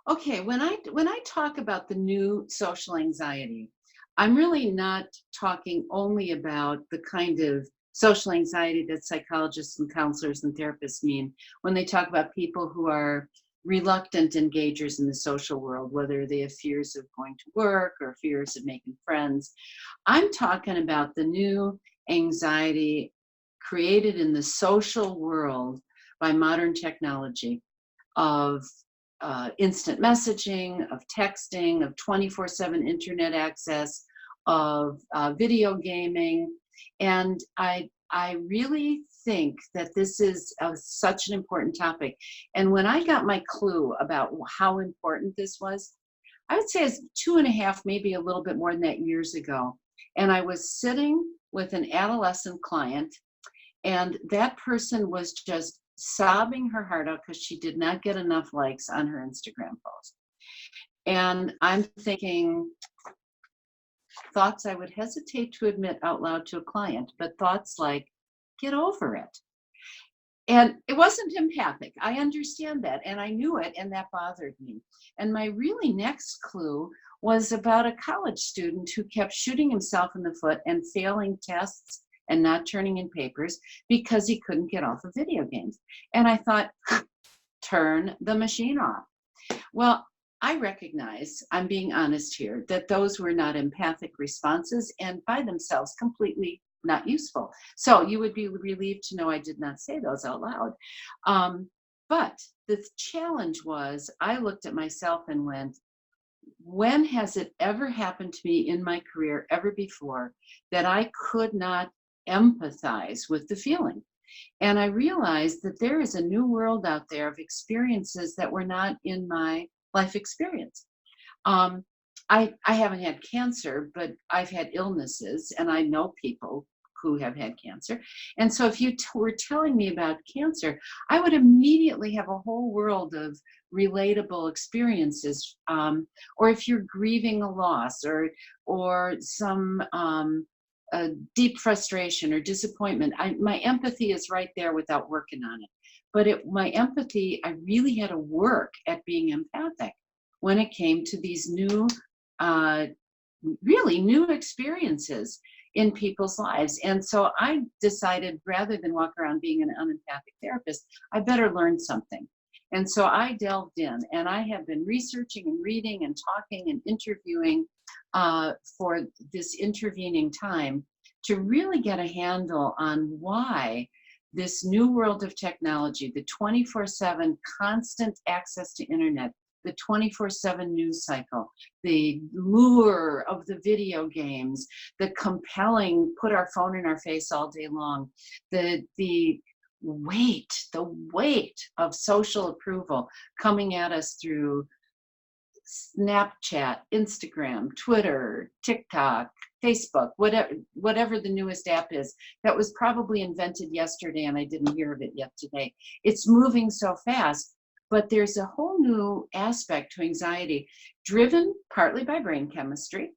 Okay, when I talk about the new social anxiety, I'm really not talking only about the kind of social anxiety that psychologists and counselors and therapists mean when they talk about people who are reluctant engagers in the social world, whether they have fears of going to work or fears of making friends. I'm talking about the new anxiety created in the social world by modern technology of instant messaging, of texting, of 24/7 internet access, of video gaming. And I really think that this is such an important topic. And when I got my clue about how important this was, I would say it's 2.5, maybe a little bit more than that years ago. And I was sitting with an adolescent client, and that person was just sobbing her heart out because she did not get enough likes on her Instagram post. And I'm thinking thoughts I would hesitate to admit out loud to a client, but thoughts like, get over it. And it wasn't empathic. I understand that. And I knew it, and that bothered me. And my really next clue was about a college student who kept shooting himself in the foot and failing tests and not turning in papers because he couldn't get off of video games. And I thought, turn the machine off. Well, I recognize, I'm being honest here, that those were not empathic responses and by themselves completely not useful. So you would be relieved to know I did not say those out loud. But the challenge was I looked at myself and went, when has it ever happened to me in my career ever before that I could not empathize with the feeling? And I realized that there is a new world out there of experiences that were not in my life experience. Um, I haven't had cancer, but I've had illnesses, and I know people who have had cancer. And so if you were telling me about cancer, I would immediately have a whole world of relatable experiences. Or if you're grieving a loss or some deep frustration or disappointment, my empathy is right there without working on it. But my empathy, I really had to work at being empathic when it came to these new, uh, really new experiences in people's lives. And so I decided rather than walk around being an unempathic therapist, I better learn something. And so I delved in and I have been researching and reading and talking and interviewing for this intervening time to really get a handle on why this new world of technology, the 24/7 constant access to internet, the 24/7 news cycle, the lure of the video games, the compelling put our phone in our face all day long, the weight of social approval coming at us through Snapchat, Instagram, Twitter, TikTok, Facebook, whatever the newest app is that was probably invented yesterday and I didn't hear of it yet today. It's moving so fast, but there's a whole new aspect to anxiety driven partly by brain chemistry,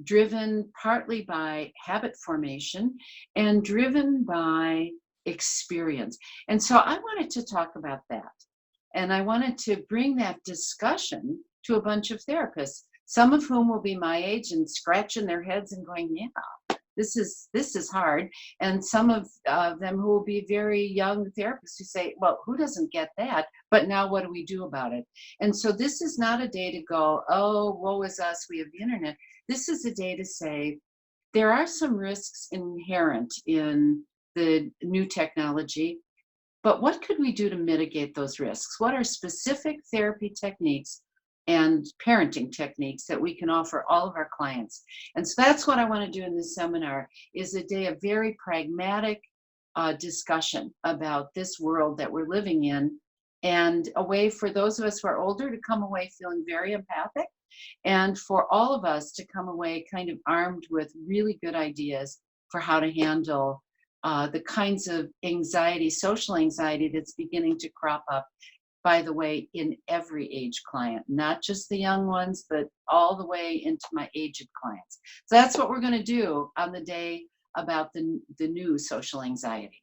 driven partly by habit formation, and driven by experience. And so I wanted to talk about that. And I wanted to bring that discussion to a bunch of therapists, some of whom will be my age and scratching their heads and going, "Yeah, this is hard," and some of them who will be very young therapists who say, "Well, who doesn't get that? But now what do we do about it?" And so this is not a day to go, "Oh, woe is us, we have the internet." This is a day to say there are some risks inherent in the new technology, but what could we do to mitigate those risks? What are specific therapy techniques and parenting techniques that we can offer all of our clients? And so that's what I want to do in this seminar is a day of very pragmatic discussion about this world that we're living in and a way for those of us who are older to come away feeling very empathic and for all of us to come away kind of armed with really good ideas for how to handle the kinds of anxiety, social anxiety that's beginning to crop up, by the way, in every age client, not just the young ones, but all the way into my aged clients. So that's what we're going to do on the day about the new social anxiety.